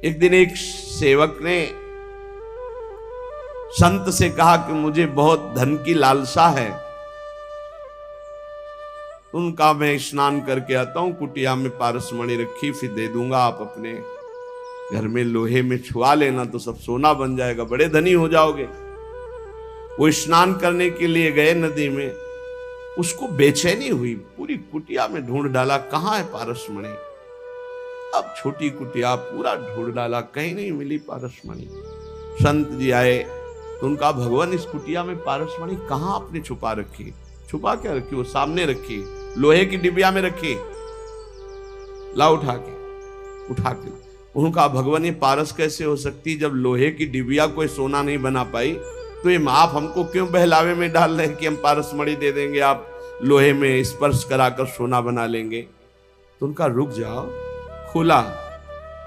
एक दिन एक सेवक ने संत से कहा कि मुझे बहुत धन की लालसा है, उनका मैं स्नान करके आता हूं, कुटिया में पारसमणि रखी, फिर दे दूंगा, आप अपने घर में लोहे में छुआ लेना तो सब सोना बन जाएगा, बड़े धनी हो जाओगे। वो स्नान करने के लिए गए नदी में, उसको बेचैनी हुई, पूरी कुटिया में ढूंढ डाला, कहां है पारसमणि। अब छोटी कुटिया पूरा ढूंढ डाला, कहीं नहीं मिली पारसमणि। संत जी आए तो उनका, भगवान इस कुटिया में पारसमणि कहां आपने छुपा रखी। छुपा क्या रखी? वो सामने रखी, लोहे की डिबिया में रखी, ला उठा के। उनका, भगवान ये पारस कैसे हो सकती, जब लोहे की डिबिया कोई सोना नहीं बना पाई तो ये आप हमको क्यों बहलावे में डाल रहे हैं कि हम पारसमणि दे देंगे, आप लोहे में स्पर्श कराकर सोना बना लेंगे। तो उनका, रुक जाओ। खुला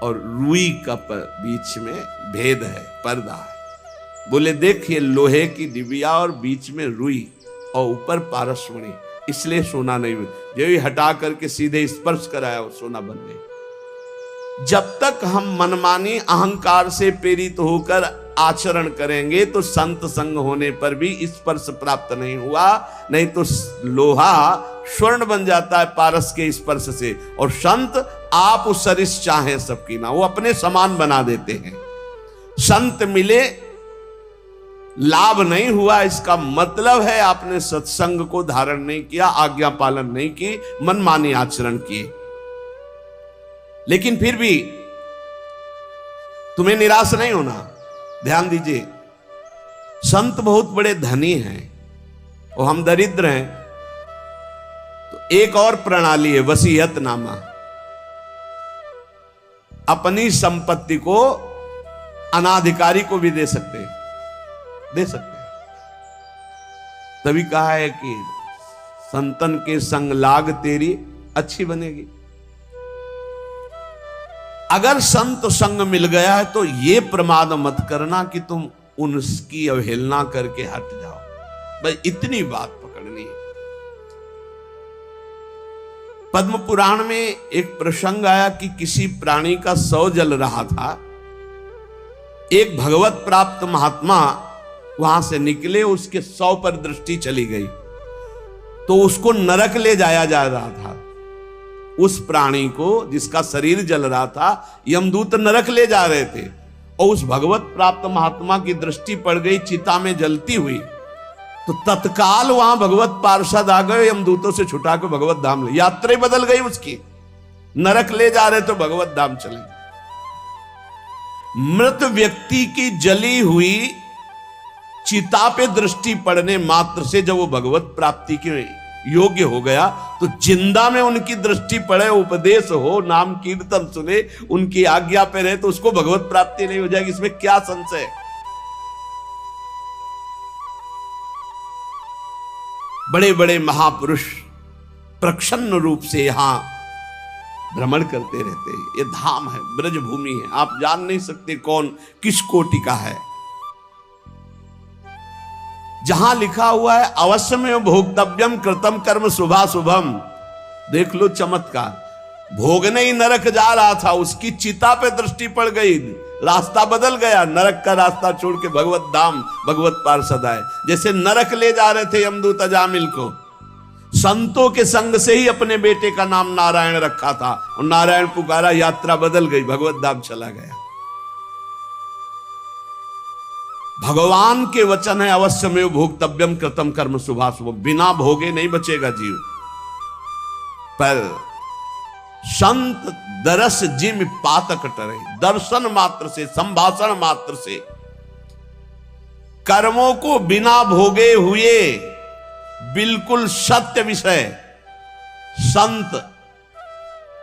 और रुई का बीच में भेद है, पर्दा है। बोले देख, ये लोहे की डिबिया और बीच में रुई और ऊपर पारसमणि, इसलिए सोना नहीं मिल। जो हटा करके सीधे स्पर्श कराया वो सोना बन गई। जब तक हम मनमानी अहंकार से प्रेरित होकर आचरण करेंगे तो संत संग होने पर भी स्पर्श प्राप्त नहीं हुआ, नहीं तो लोहा स्वर्ण बन जाता है पारस के स्पर्श से। और संत आप उस सरिस चाहे सबकी ना, वो अपने समान बना देते हैं। संत मिले, लाभ नहीं हुआ, इसका मतलब है आपने सत्संग को धारण नहीं किया, आज्ञा पालन नहीं की, मनमानी आचरण किए। लेकिन फिर भी तुम्हें निराश नहीं होना। ध्यान दीजिए, संत बहुत बड़े धनी हैं और हम दरिद्र हैं, तो एक और प्रणाली है, वसीयतनामा। अपनी संपत्ति को अनाधिकारी को भी दे सकते हैं। तभी कहा है कि संतन के संग लाग तेरी अच्छी बनेगी। अगर संत संग मिल गया है तो ये प्रमाद मत करना कि तुम उनकी अवहेलना करके हट जाओ। बस इतनी बात पकड़नी है। पद्म पुराण में एक प्रसंग आया कि किसी प्राणी का शव जल रहा था। एक भगवत प्राप्त महात्मा वहां से निकले, उसके शव पर दृष्टि चली गई तो उसको नरक ले जाया जा रहा था। उस प्राणी को, जिसका शरीर जल रहा था, यमदूत नरक ले जा रहे थे और उस भगवत प्राप्त महात्मा की दृष्टि पड़ गई चिता में जलती हुई, तो तत्काल वहां भगवत पार्षद आ गए, यमदूतों से छुटा के भगवत धाम ले। यात्रा बदल गई उसकी, नरक ले जा रहे तो भगवत धाम चले। मृत व्यक्ति की जली हुई चिता पे दृष्टि पड़ने मात्र से जब वो भगवत प्राप्ति के योग्य हो गया, तो जिंदा में उनकी दृष्टि पड़े, उपदेश हो, नाम कीर्तन सुने, उनकी आज्ञा पे रहे, तो उसको भगवत प्राप्ति नहीं हो जाएगी, इसमें क्या संशय। बड़े बड़े महापुरुष प्रसन्न रूप से यहां भ्रमण करते रहते हैं। ये धाम है, ब्रजभूमि है, आप जान नहीं सकते कौन किस कोटि का है। जहां लिखा हुआ है अवश्य में भोक्तव्यम कृतम कर्म शुभाशुभम, देख लो चमत्कार। भोगने ही नरक जा रहा था, उसकी चिता पे दृष्टि पड़ गई, रास्ता बदल गया, नरक का रास्ता छोड़ के भगवत धाम, भगवत पार्षद आए। जैसे नरक ले जा रहे थे यमदूत अजामिल को, संतों के संग से ही अपने बेटे का नाम नारायण रखा था और नारायण पुकारा, यात्रा बदल गई, भगवत धाम चला गया। भगवान के वचन है अवश्य में भोक्तव्यम कृतम कर्म शुभाशुभ, बिना भोगे नहीं बचेगा जीव। पर संत दरस जिम पातक टरे, दर्शन मात्र से, संभाषण मात्र से, कर्मों को बिना भोगे हुए बिल्कुल सत्य विषय संत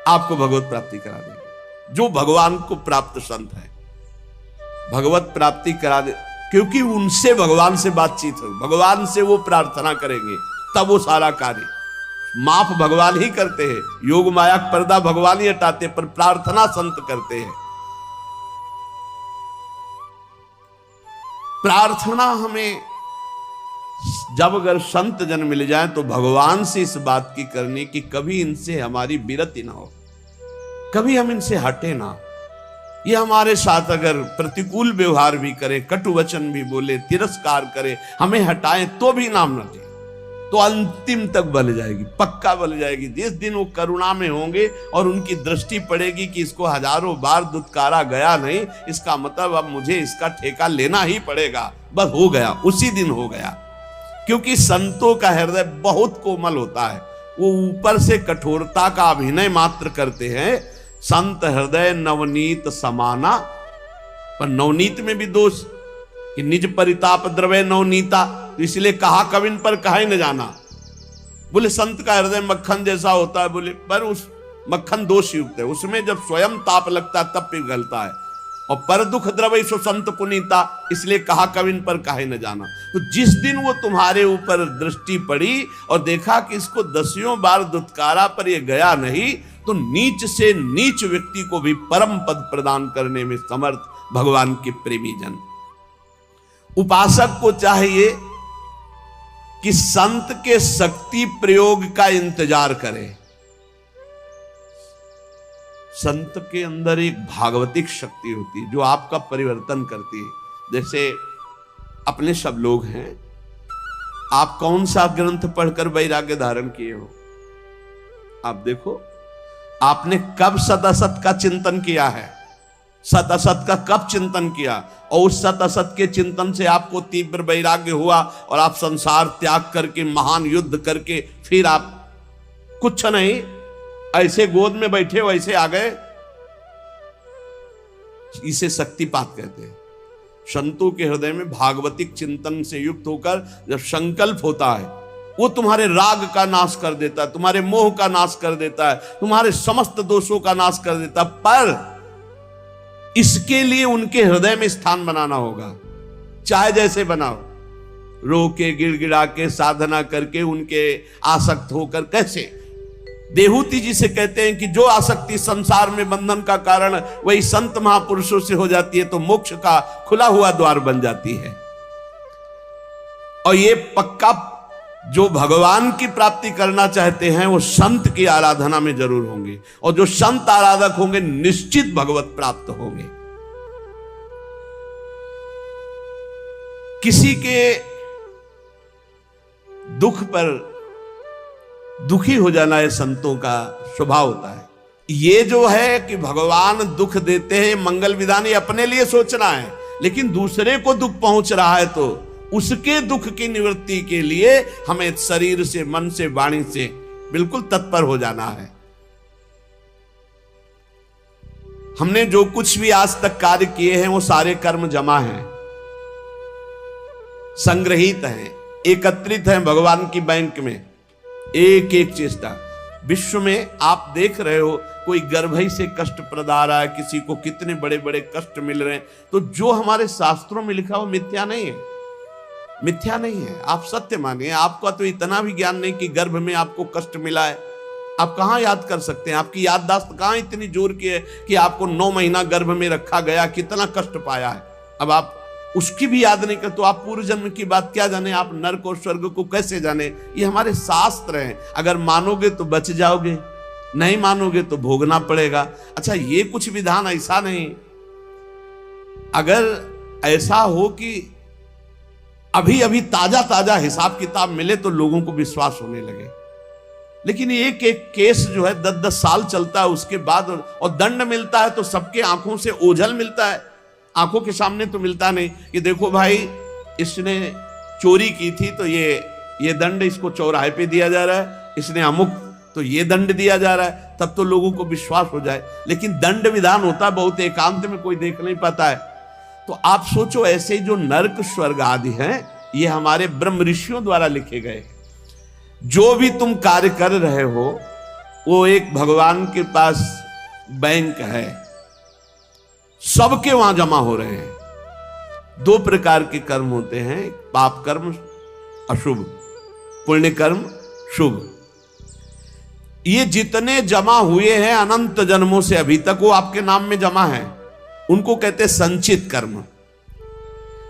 आपको भगवत प्राप्ति करा देंगे। जो भगवान को प्राप्त संत है भगवत प्राप्ति करा दे, क्योंकि उनसे भगवान से बातचीत हो, भगवान से वो प्रार्थना करेंगे, तब वो सारा कार्य माफ भगवान ही करते हैं। योग माया पर्दा भगवान ही हटाते, पर प्रार्थना संत करते हैं। प्रार्थना हमें जब अगर संत जन मिल जाए तो भगवान से इस बात की करनी कि कभी इनसे हमारी विरति ना हो, कभी हम इनसे हटे ना। ये हमारे साथ अगर प्रतिकूल व्यवहार भी करे, कटु वचन भी बोले, तिरस्कार करे, हमें हटाएं तो भी नाम न दे, तो अंतिम तक बल जाएगी, पक्का बल जाएगी। जिस दिन वो करुणा में होंगे और उनकी दृष्टि पड़ेगी कि इसको हजारों बार दुत्कारा गया नहीं, इसका मतलब अब मुझे इसका ठेका लेना ही पड़ेगा, बस हो गया, उसी दिन हो गया। क्योंकि संतों का हृदय बहुत कोमल होता है, वो ऊपर से कठोरता का अभिनय मात्र करते हैं। संत हृदय नवनीत समाना, पर नवनीत में भी दोष कि निज परिताप द्रव्य नवनीता, तो इसलिए कहा कविन पर कहा न जाना। बोले संत का हृदय मक्खन जैसा होता है, बोले पर उस मक्खन दोष युक्त है, उसमें जब स्वयं ताप लगता है तब पिघलता है। और पर दुख द्रव्य सो संत पुनीता, इसलिए कहा कविन पर काहे न जाना। तो जिस दिन वो तुम्हारे ऊपर दृष्टि पड़ी और देखा कि इसको दसियों बार दुत्कारा पर ये गया नहीं, तो नीच से नीच व्यक्ति को भी परम पद प्रदान करने में समर्थ भगवान के प्रेमी जन। उपासक को चाहिए कि संत के शक्ति प्रयोग का इंतजार करे। संत के अंदर एक भागवतिक शक्ति होती है जो आपका परिवर्तन करती है। जैसे अपने सब लोग हैं, आप कौन सा ग्रंथ पढ़कर वैराग्य धारण किए हो? आप देखो, आपने कब सत असत का चिंतन किया है, सत असत का कब चिंतन किया, और उस सत असत के चिंतन से आपको तीव्र वैराग्य हुआ और आप संसार त्याग करके महान युद्ध करके फिर आप कुछ नहीं ऐसे गोद में बैठे वैसे आ गए। इसे शक्तिपात कहते हैं। संतों के हृदय में भागवतिक चिंतन से युक्त होकर जब संकल्प होता है, वो तुम्हारे राग का नाश कर देता है, तुम्हारे मोह का नाश कर देता है, तुम्हारे समस्त दोषों का नाश कर देता है। पर इसके लिए उनके हृदय में स्थान बनाना होगा, चाहे जैसे बनाओ, रो के गिड़गिड़ा के साधना करके उनके आसक्त होकर। कैसे? देहूती जी से कहते हैं कि जो आसक्ति संसार में बंधन का कारण वही संत महापुरुषों से हो जाती है तो मोक्ष का खुला हुआ द्वार बन जाती है। और ये पक्का जो भगवान की प्राप्ति करना चाहते हैं वो संत की आराधना में जरूर होंगे, और जो संत आराधक होंगे निश्चित भगवत प्राप्त होंगे। किसी के दुख पर दुखी हो जाना है संतों का स्वभाव होता है। ये जो है कि भगवान दुख देते हैं, मंगल विधान, ये अपने लिए सोचना है, लेकिन दूसरे को दुख पहुंच रहा है तो उसके दुख की निवृत्ति के लिए हमें शरीर से, मन से, वाणी से बिल्कुल तत्पर हो जाना है। हमने जो कुछ भी आज तक कार्य किए हैं वो सारे कर्म जमा हैं, संग्रहित हैं, एकत्रित हैं भगवान की बैंक में। एक एक चेष्टा विश्व में आप देख रहे हो, कोई गर्भई से कष्ट प्रदा रहा है, किसी को कितने बड़े बड़े कष्ट मिल रहे हैं, तो जो हमारे शास्त्रों में लिखा वो मिथ्या नहीं है, मिथ्या नहीं है। आप सत्य मानिए। आपका तो इतना भी ज्ञान नहीं कि गर्भ में आपको कष्ट मिला है, आप कहां याद कर सकते हैं? आपकी याददाश्त कहां इतनी जोर की है कि आपको 9 महीना गर्भ में रखा गया, कितना कष्ट पाया है। अब आप उसकी भी याद नहीं कर तो आप पूर्व जन्म की बात क्या जाने, आप नरक और स्वर्ग को कैसे जाने? ये हमारे शास्त्र हैं। अगर मानोगे तो बच जाओगे, नहीं मानोगे तो भोगना पड़ेगा। अच्छा, ये कुछ विधान ऐसा नहीं, अगर ऐसा हो कि अभी अभी ताजा ताजा हिसाब किताब मिले तो लोगों को विश्वास होने लगे, लेकिन एक एक केस जो है 10-10 साल चलता है, उसके बाद और दंड मिलता है तो सबके आंखों से ओझल मिलता है, आंखों के सामने तो मिलता नहीं कि देखो भाई इसने चोरी की थी तो ये दंड इसको चौराहे पे दिया जा रहा है, इसने अमुक तो ये दंड दिया जा रहा है, तब तो लोगों को विश्वास हो जाए। लेकिन दंड विधान होता है बहुत एकांत में, कोई देख नहीं पाता है। तो आप सोचो, ऐसे जो नरक स्वर्ग आदि हैं ये हमारे ब्रह्म ऋषियों द्वारा लिखे गए। जो भी तुम कार्य कर रहे हो वो एक भगवान के पास बैंक है, सबके वहां जमा हो रहे हैं। 2 प्रकार के कर्म होते हैं, पाप कर्म अशुभ, पुण्य कर्म शुभ। ये जितने जमा हुए हैं अनंत जन्मों से अभी तक वो आपके नाम में जमा है, उनको कहते हैं संचित कर्म।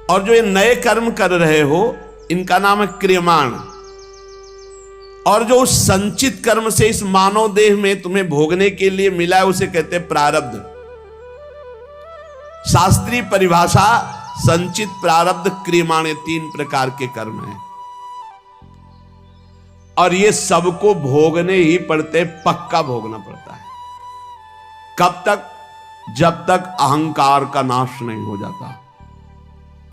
और जो ये नए कर्म कर रहे हो इनका नाम है क्रियमाण। और जो उस संचित कर्म से इस मानव देह में तुम्हें भोगने के लिए मिला है उसे कहते हैं प्रारब्ध। शास्त्रीय परिभाषा संचित प्रारब्ध क्रियमाणे 3 प्रकार के कर्म हैं और ये सबको भोगने ही पड़ते, पक्का भोगना पड़ता है। कब तक? जब तक अहंकार का नाश नहीं हो जाता।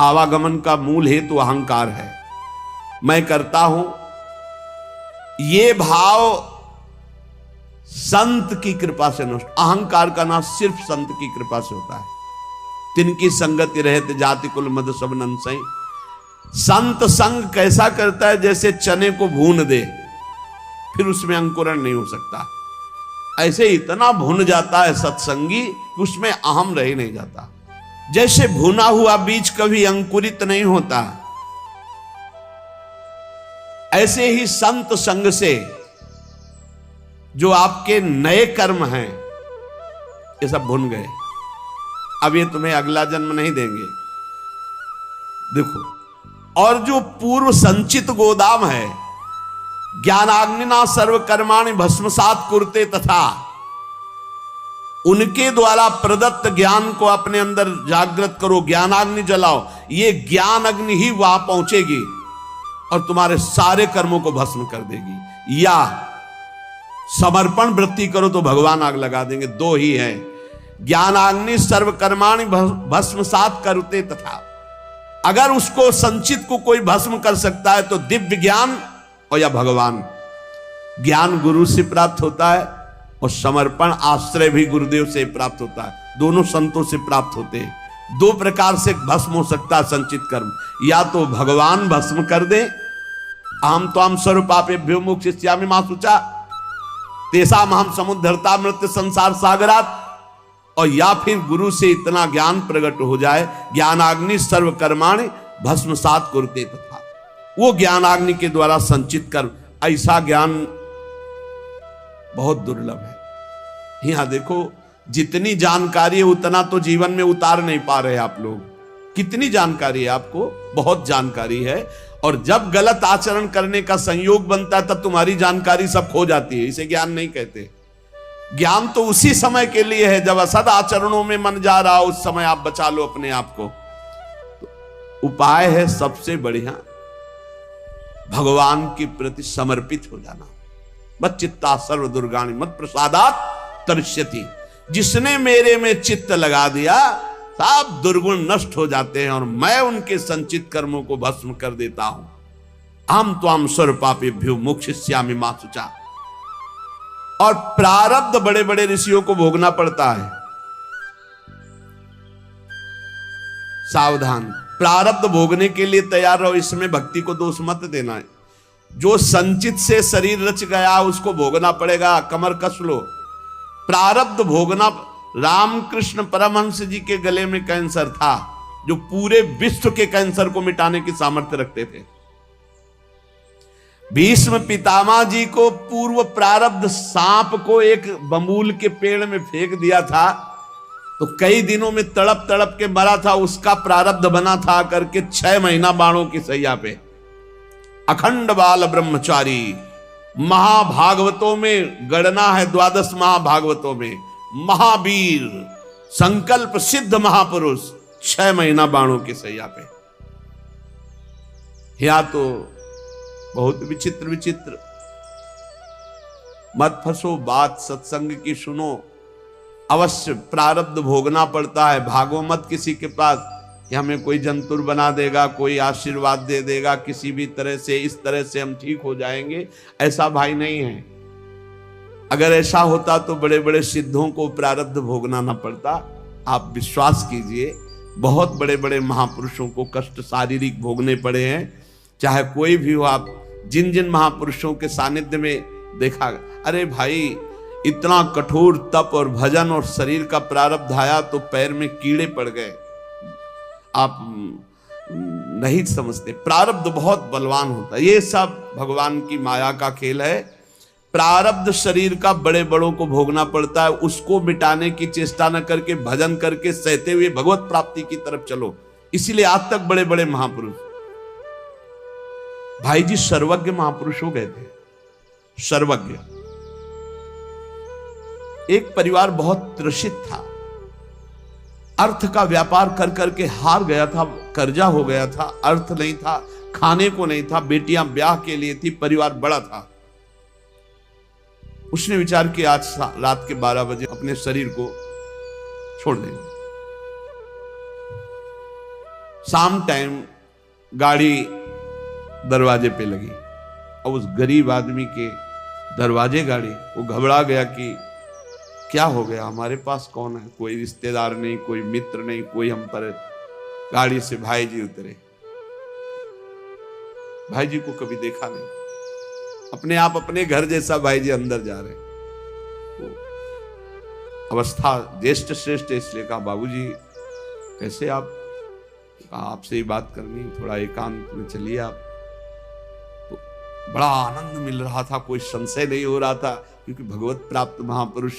आवागमन का मूल हेतु अहंकार है, मैं करता हूं, ये भाव संत की कृपा से नष्ट। अहंकार का नाश सिर्फ संत की कृपा से होता है। तिनकी संगति रहते जाति कुल मद सब नंसई। संत संग कैसा करता है? जैसे चने को भून दे, फिर उसमें अंकुरण नहीं हो सकता, ऐसे इतना भुन जाता है सत्संगी कि उसमें अहम रह नहीं जाता। जैसे भुना हुआ बीज कभी अंकुरित नहीं होता, ऐसे ही संत संग से जो आपके नए कर्म हैं ये सब भुन गए। अब ये तुम्हें अगला जन्म नहीं देंगे। देखो, और जो पूर्व संचित गोदाम है, ज्ञानाग्निना सर्व कर्माणि भस्मसात कुरुते तथा, उनके द्वारा प्रदत्त ज्ञान को अपने अंदर जागृत करो, ज्ञानाग्नि जलाओ। ये ज्ञान अग्नि ही वहां पहुंचेगी और तुम्हारे सारे कर्मों को भस्म कर देगी। या समर्पण वृत्ति करो तो भगवान आग लगा देंगे। दो ही है, ज्ञानाग्नि सर्व कर्माणि भस्मसात करते तथा। अगर उसको संचित को कोई भस्म कर सकता है तो दिव्य ज्ञान और या भगवान। ज्ञान गुरु से प्राप्त होता है और समर्पण आश्रय भी गुरुदेव से प्राप्त होता है। दोनों संतों से प्राप्त होते हैं। 2 प्रकार से भस्म हो सकता है संचित कर्म, या तो भगवान भस्म कर दे, आम त्वाम स्वरूपापेभ्यो मोक्षयिष्यामि मा शुचा तेषाम् अहं समुद्धरता मृत्यु संसार सागरात, और या फिर गुरु से इतना ज्ञान प्रकट हो जाए, ज्ञानाग्नि सर्व कर्माणि भस्मसात कुरुते तथा, वो ज्ञानाग्नि के द्वारा संचित कर्म। ऐसा ज्ञान बहुत दुर्लभ है। यहां देखो, जितनी जानकारी है उतना तो जीवन में उतार नहीं पा रहे आप लोग। कितनी जानकारी है आपको? बहुत जानकारी है, और जब गलत आचरण करने का संयोग बनता है तब तुम्हारी जानकारी सब खो जाती है। इसे ज्ञान नहीं कहते। ज्ञान तो उसी समय के लिए है जब असद आचरणों में मन जा रहा हो, उस समय आप बचा लो अपने आप को। तो उपाय है सबसे बढ़िया भगवान के प्रति समर्पित हो जाना। मत चित्ता सर्व दुर्गाणि मत प्रसादात तरिष्यति। जिसने मेरे में चित्त लगा दिया सब दुर्गुण नष्ट हो जाते हैं और मैं उनके संचित कर्मों को भस्म कर देता हूं। हम त्वाम स्वरूपापेभ्यो मोक्षयिष्यामि मा शुचा। और प्रारब्ध बड़े बड़े ऋषियों को भोगना पड़ता है। सावधान, प्रारब्ध भोगने के लिए तैयार रहो। इसमें भक्ति को दोष मत देना है। जो संचित से शरीर रच गया उसको भोगना पड़ेगा, कमर कस लो। प्रारब्ध भोगना। रामकृष्ण परमहंस जी के गले में कैंसर था, जो पूरे विश्व के कैंसर को मिटाने की सामर्थ्य रखते थे। भीष्म पितामह जी को पूर्व प्रारब्ध सांप को एक बबूल के पेड़ में फेंक दिया था, तो कई दिनों में तड़प तड़प के मरा था। उसका प्रारब्ध बना था करके 6 महीना बाणों की सैया पे। अखंड बाल ब्रह्मचारी। महाभागवतों में गणना है, 12 महाभागवतों में महावीर संकल्प सिद्ध महापुरुष 6 महीना बाणों की सैया पे। या तो बहुत विचित्र विचित्र। मत फंसो, बात सत्संग की सुनो। अवश्य प्रारब्ध भोगना पड़ता है। भागो मत किसी के पास कि हमें कोई जंतुर बना देगा, कोई आशीर्वाद दे देगा किसी भी तरह से, इस तरह से हम ठीक हो जाएंगे। ऐसा भाई नहीं है। अगर ऐसा होता तो बड़े बड़े सिद्धों को प्रारब्ध भोगना ना पड़ता। आप विश्वास कीजिए, बहुत बड़े बड़े महापुरुषों को कष्ट शारीरिक भोगने पड़े हैं। चाहे कोई भी हो, आप जिन जिन महापुरुषों के सानिध्य में देखा, अरे भाई इतना कठोर तप और भजन और शरीर का प्रारब्ध आया तो पैर में कीड़े पड़ गए। आप नहीं समझते, प्रारब्ध बहुत बलवान होता है। ये सब भगवान की माया का खेल है। प्रारब्ध शरीर का बड़े बड़ों को भोगना पड़ता है। उसको मिटाने की चेष्टा न करके भजन करके सहते हुए भगवत प्राप्ति की तरफ चलो। इसीलिए आज तक बड़े बड़े महापुरुष, भाई जी सर्वज्ञ महापुरुष हो गए थे। सर्वज्ञ। एक परिवार बहुत त्रसित था। अर्थ का व्यापार कर करके हार गया था, कर्जा हो गया था, अर्थ नहीं था, खाने को नहीं था, बेटियां ब्याह के लिए थी, परिवार बड़ा था। उसने विचार किया आज रात के 12 बजे अपने शरीर को छोड़ देंगे। शाम टाइम गाड़ी दरवाजे पे लगी और उस गरीब आदमी के दरवाजे गाड़ी, वो घबरा गया कि क्या हो गया, हमारे पास कौन है, कोई रिश्तेदार नहीं, कोई मित्र नहीं, कोई हम पर। गाड़ी से भाई जी उतरे, भाई जी को कभी देखा नहीं, अपने आप अपने घर जैसा भाई जी अंदर जा रहे। अवस्था ज्येष्ठ श्रेष्ठ, इसलिए कहा बाबूजी कैसे आप, आपसे ही बात करनी, थोड़ा एकांत में चलिए आप। तो बड़ा आनंद मिल रहा था, कोई संशय नहीं हो रहा था, क्योंकि भगवत प्राप्त महापुरुष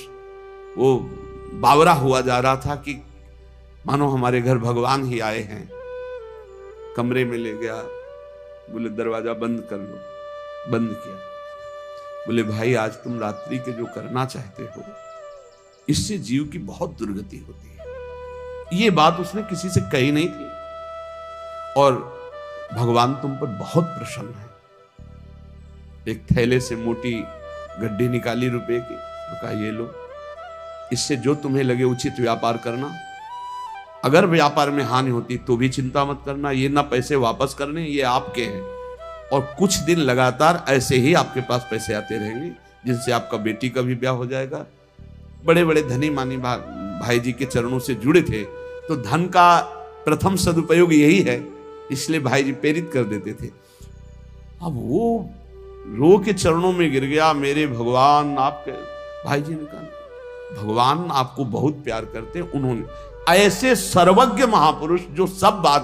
वो बावरा हुआ जा रहा था कि मानो हमारे घर भगवान ही आए हैं। कमरे में ले गया, बोले दरवाजा बंद कर लो, बंद किया। बोले भाई आज तुम रात्रि के जो करना चाहते हो, इससे जीव की बहुत दुर्गति होती है। ये बात उसने किसी से कही नहीं थी, और भगवान तुम पर बहुत प्रसन्न है। एक थैले से मोटी गड्डी निकाली रुपए की, तो कहा ये लो, इससे जो तुम्हें लगे उचित व्यापार करना, अगर व्यापार में हानि होती तो भी चिंता मत करना, ये ना पैसे वापस करने, ये आपके हैं। और कुछ दिन लगातार ऐसे ही आपके पास पैसे आते रहेंगे, जिनसे आपका बेटी का भी ब्याह हो जाएगा। बड़े बड़े धनी मानी भाई जी के चरणों से जुड़े थे, तो धन का प्रथम सदुपयोग यही है, इसलिए भाई जी प्रेरित कर देते थे। अब वो रो के चरणों में गिर गया, मेरे भगवान आपके। भाई जी ने कहा भगवान आपको बहुत प्यार करते हैं। उन्होंने ऐसे सर्वज्ञ महापुरुष जो सब बात,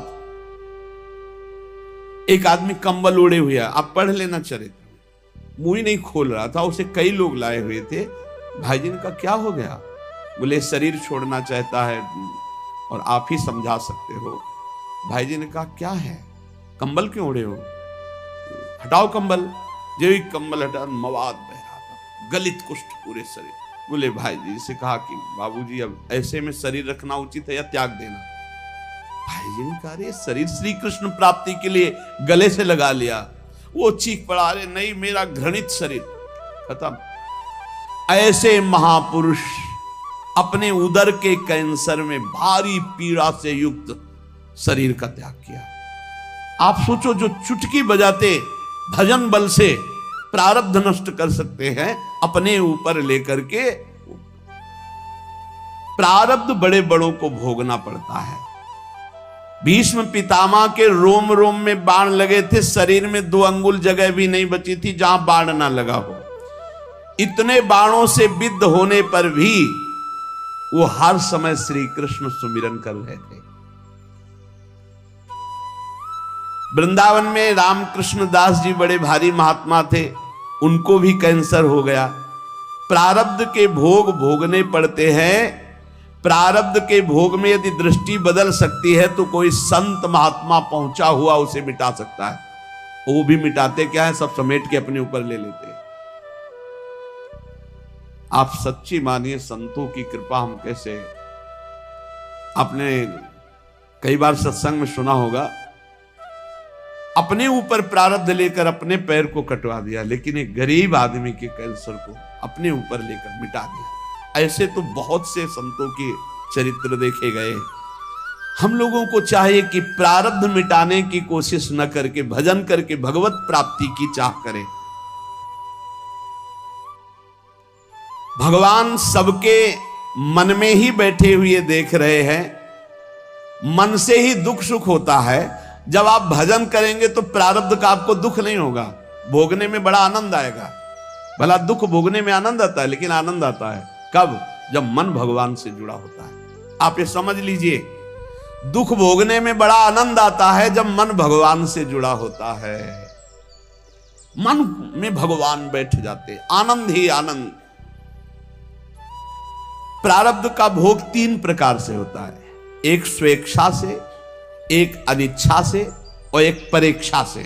एक आदमी कंबल ओढ़े हुए, आप पढ़ लेना चरित्र, मुंह ही नहीं खोल रहा था, उसे कई लोग लाए हुए थे। भाई जी ने कहा क्या हो गया? बोले शरीर छोड़ना चाहता है और आप ही समझा सकते हो। भाई जी ने कहा क्या है, कंबल क्यों ओढ़े हो, हटाओ कंबल। जो ही कंबल हटा, मवाद बह रहा था, गलित कुष्ठ पूरे शरीर। बोले भाई जी से कहा कि बाबूजी अब ऐसे में शरीर रखना उचित है या त्याग देना? भाई जी ने कहा अरे शरीर श्री कृष्ण प्राप्ति के लिए गले से लगा लिया। वो चीख पड़ा, अरे नहीं मेरा घृणित शरीर, खत्म। ऐसे महापुरुष अपने उदर के कैंसर में भारी पीड़ा से युक्त शरीर का त्याग किया। आप सोचो, जो चुटकी बजाते भजन बल से प्रारब्ध नष्ट कर सकते हैं, अपने ऊपर लेकर के प्रारब्ध बड़े बड़ों को भोगना पड़ता है। भीष्म पितामह के रोम रोम में बाण लगे थे, शरीर में 2 अंगुल जगह भी नहीं बची थी जहां बाण ना लगा हो। इतने बाणों से विद्ध होने पर भी वो हर समय श्री कृष्ण सुमिरन कर रहे थे। वृंदावन में रामकृष्ण दास जी बड़े भारी महात्मा थे, उनको भी कैंसर हो गया। प्रारब्ध के भोग भोगने पड़ते हैं। प्रारब्ध के भोग में यदि दृष्टि बदल सकती है तो कोई संत महात्मा पहुंचा हुआ उसे मिटा सकता है। वो भी मिटाते क्या है, सब समेट के अपने ऊपर ले लेते हैं। आप सच्ची मानिए, संतों की कृपा हम कैसे। आपने कई बार सत्संग में सुना होगा, अपने ऊपर प्रारब्ध लेकर अपने पैर को कटवा दिया, लेकिन एक गरीब आदमी के कैंसर को अपने ऊपर लेकर मिटा दिया। ऐसे तो बहुत से संतों के चरित्र देखे गए। हम लोगों को चाहिए कि प्रारब्ध मिटाने की कोशिश न करके भजन करके भगवत प्राप्ति की चाह करें। भगवान सबके मन में ही बैठे हुए देख रहे हैं। मन से ही दुख सुख होता है। जब आप भजन करेंगे तो प्रारब्ध का आपको दुख नहीं होगा, भोगने में बड़ा आनंद आएगा। भला दुख भोगने में आनंद आता है, लेकिन आनंद आता है कब? जब मन भगवान से जुड़ा होता है। आप ये समझ लीजिए, दुख भोगने में बड़ा आनंद आता है जब मन भगवान से जुड़ा होता है। मन में भगवान बैठ जाते, आनंद ही आनंद। प्रारब्ध का भोग 3 प्रकार से होता है, एक स्वेच्छा से, एक अनिच्छा से और एक परेक्षा से।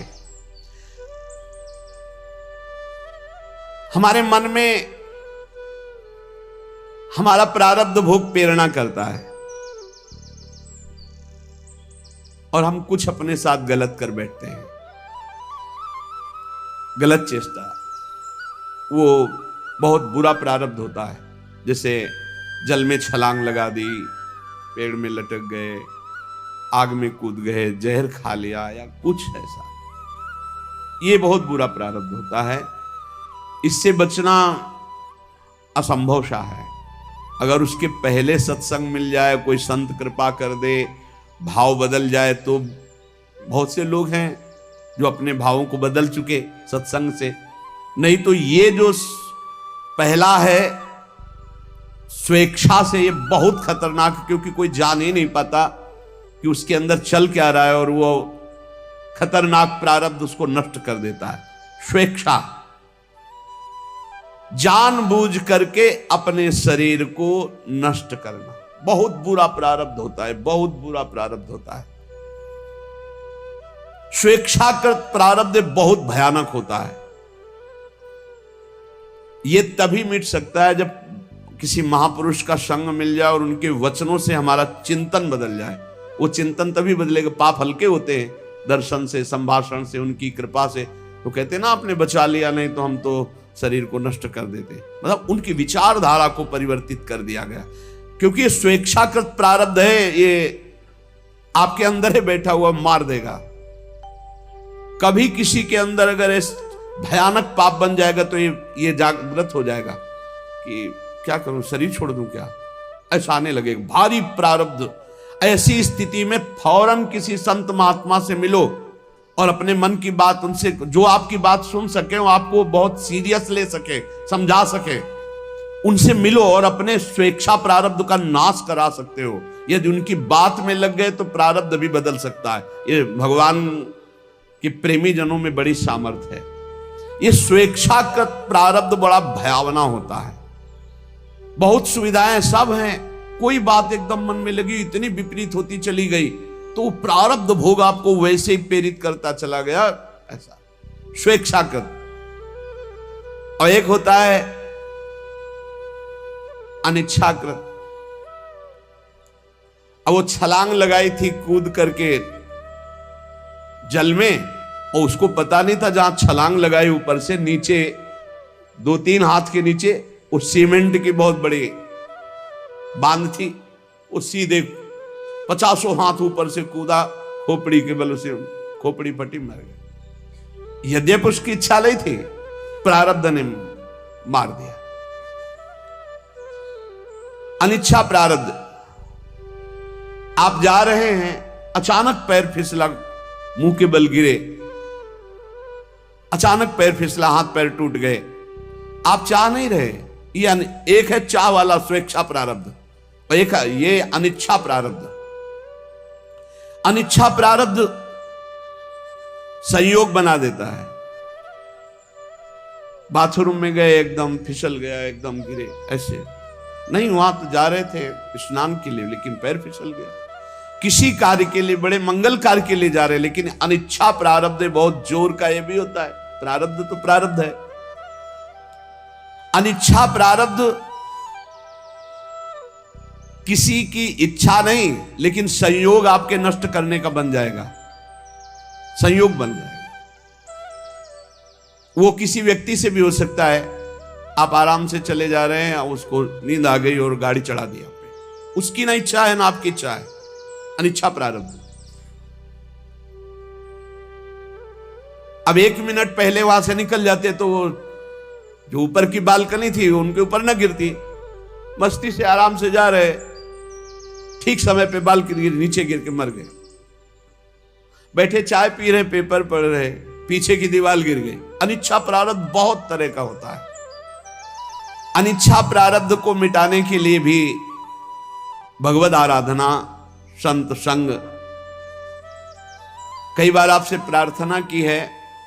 हमारे मन में हमारा प्रारब्ध भोग प्रेरणा करता है। और हम कुछ अपने साथ गलत कर बैठते हैं, गलत चेष्टा, वो बहुत बुरा प्रारब्ध होता है। जैसे जल में छलांग लगा दी, पेड़ में लटक गए, आग में कूद गए, जहर खा लिया या कुछ ऐसा, ये बहुत बुरा प्रारब्ध होता है। इससे बचना असंभव सा है। अगर उसके पहले सत्संग मिल जाए, कोई संत कृपा कर दे, भाव बदल जाए, तो बहुत से लोग हैं जो अपने भावों को बदल चुके सत्संग से। नहीं तो ये जो पहला है स्वेच्छा से, ये बहुत खतरनाक, क्योंकि कोई जान ही नहीं पाता कि उसके अंदर चल क्या रहा है, और वो खतरनाक प्रारब्ध उसको नष्ट कर देता है। स्वेच्छा, जानबूझ करके अपने शरीर को नष्ट करना बहुत बुरा प्रारब्ध होता है, बहुत बुरा प्रारब्ध होता है। स्वेच्छाकृत प्रारब्ध बहुत भयानक होता है। यह तभी मिट सकता है जब किसी महापुरुष का संग मिल जाए और उनके वचनों से हमारा चिंतन बदल जाए। वो चिंतन तभी बदलेगा, पाप हल्के होते हैं दर्शन से, संभाषण से, उनकी कृपा से। तो कहते ना, आपने बचा लिया, नहीं तो हम तो शरीर को नष्ट कर देते। मतलब उनकी विचारधारा को परिवर्तित कर दिया गया, क्योंकि ये स्वेच्छाकृत प्रारब्ध है, ये आपके अंदर है बैठा हुआ, मार देगा। कभी किसी के अंदर अगर भयानक पाप बन जाएगा तो ये जागृत हो जाएगा कि क्या करूं, शरीर छोड़ दूं क्या, ऐसा आने लगेगा भारी प्रारब्ध। ऐसी स्थिति में फौरन किसी संत महात्मा से मिलो और अपने मन की बात उनसे, जो आपकी बात सुन सके, वो आपको बहुत सीरियस ले सके, समझा सके, उनसे मिलो और अपने स्वेच्छा प्रारब्ध का नाश करा सकते हो। यदि उनकी बात में लग गए तो प्रारब्ध भी बदल सकता है। ये भगवान के प्रेमी जनों में बड़ी सामर्थ्य है। ये स्वेच्छाकृत प्रारब्ध बड़ा भयावना होता है। बहुत सुविधाएं सब हैं, कोई बात एकदम मन में लगी, इतनी विपरीत होती चली गई, तो प्रारब्ध भोग आपको वैसे ही प्रेरित करता चला गया, ऐसा स्वेच्छाकृत। और एक होता है अनिच्छाकृत। अब वो छलांग लगाई थी कूद करके जल में, और उसको पता नहीं था जहां छलांग लगाई ऊपर से नीचे 2-3 हाथ के नीचे वो सीमेंट की बहुत बड़ी बांध थी। वो सीधे 50 हाथ ऊपर से कूदा, खोपड़ी के बल से खोपड़ी फटी, मर गया। यद्यपि उसकी इच्छा नहीं थी, प्रारब्ध ने मार दिया। अनिच्छा प्रारब्ध। आप जा रहे हैं, अचानक पैर फिसला, मुंह के बल गिरे, अचानक पैर फिसला, हाथ पैर टूट गए, आप चाह नहीं रहे। ये एक है चाह वाला स्वेच्छा प्रारब्ध, और एक है ये अनिच्छा प्रारब्ध। अनिच्छा प्रारब्ध संयोग बना देता है। बाथरूम में गए, एकदम फिसल गया, एकदम गिरे, ऐसे नहीं, वहां तो जा रहे थे स्नान के लिए, लेकिन पैर फिसल गया। किसी कार्य के लिए, बड़े मंगल कार्य के लिए जा रहे, लेकिन अनिच्छा प्रारब्ध बहुत जोर का, ये भी होता है। प्रारब्ध तो प्रारब्ध है। अनिच्छा प्रारब्ध किसी की इच्छा नहीं, लेकिन संयोग आपके नष्ट करने का बन जाएगा, संयोग बन जाएगा। वो किसी व्यक्ति से भी हो सकता है। आप आराम से चले जा रहे हैं, उसको नींद आ गई और गाड़ी चढ़ा दी आप पे, उसकी ना इच्छा है ना आपकी इच्छा है, अनिच्छा प्रारब्ध। अब 1 मिनट पहले वहां से निकल जाते तो वो जो ऊपर की बालकनी थी उनके ऊपर न गिरती। मस्ती से आराम से जा रहे, ठीक समय पे बालकनी नीचे गिर के मर गए। बैठे चाय पी रहे, पेपर पढ़ रहे, पीछे की दीवार गिर गई। अनिच्छा प्रारब्ध बहुत तरह का होता है। अनिच्छा प्रारब्ध को मिटाने के लिए भी भगवद आराधना, संत संग। कई बार आपसे प्रार्थना की है,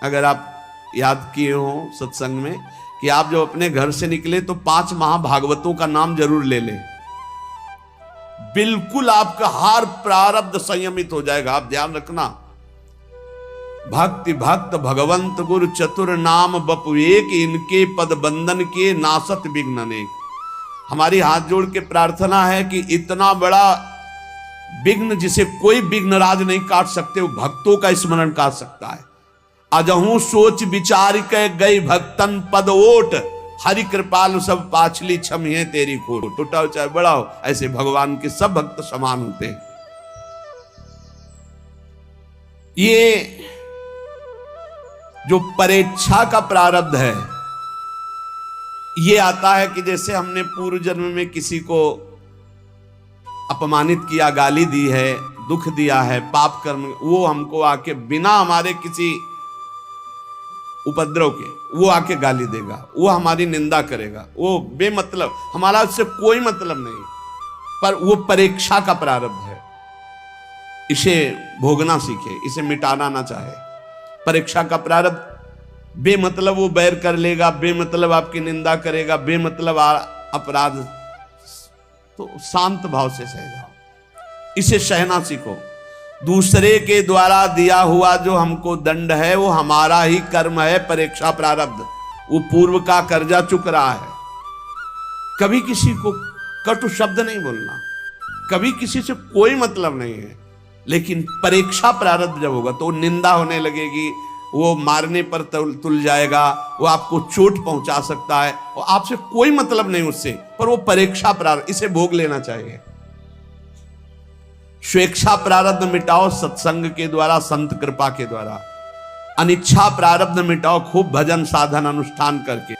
अगर आप याद किए हो सत्संग में, कि आप जब अपने घर से निकले तो 5 महाभागवतों का नाम जरूर ले लें। बिल्कुल आपका हर प्रारब्ध संयमित हो जाएगा। आप ध्यान रखना, भक्ति भक्त भगवंत गुरु चतुर नाम बपु एक, इनके पद बंधन के नासत विघ्न अनेक। हमारी हाथ जोड़ के प्रार्थना है कि इतना बड़ा विघ्न जिसे कोई विघ्नराज नहीं काट सकते, वो भक्तों का स्मरण काट सकता है। अजहू सोच विचार के गई भक्तन पद ओट, हरि कृपाल सब पाछली क्षम है तेरी खोट। छोटा हो चाहे बड़ा हो, ऐसे भगवान के सब भक्त समान होते हैं। ये जो परीक्षा का प्रारब्ध है, ये आता है कि जैसे हमने पूर्व जन्म में किसी को अपमानित किया, गाली दी है, दुख दिया है, पाप कर्म, वो हमको आके बिना हमारे किसी उपद्रव के वो आके गाली देगा, वो हमारी निंदा करेगा, वो बेमतलब, हमारा उससे कोई मतलब नहीं, पर वो परीक्षा का प्रारब्ध है। इसे भोगना सीखे, इसे मिटाना ना चाहे। परीक्षा का प्रारब्ध, बेमतलब वो बैर कर लेगा, बेमतलब आपकी निंदा करेगा, बेमतलब अपराध, तो शांत भाव से सह जाओ, इसे सहना सीखो। दूसरे के द्वारा दिया हुआ जो हमको दंड है वो हमारा ही कर्म है, परीक्षा प्रारब्ध, वो पूर्व का कर्जा चुक रहा है। कभी किसी को कटु शब्द नहीं बोलना, कभी किसी से कोई मतलब नहीं है, लेकिन परीक्षा प्रारब्ध जब होगा तो निंदा होने लगेगी, वो मारने पर तुल जाएगा, वो आपको चोट पहुंचा सकता है, और आपसे कोई मतलब नहीं उससे, पर वो परीक्षा प्रारब्ध, इसे भोग लेना चाहिए। स्वेच्छा प्रारब्ध मिटाओ सत्संग के द्वारा, संत कृपा के द्वारा। अनिच्छा प्रारब्ध मिटाओ खूब भजन साधन अनुष्ठान करके।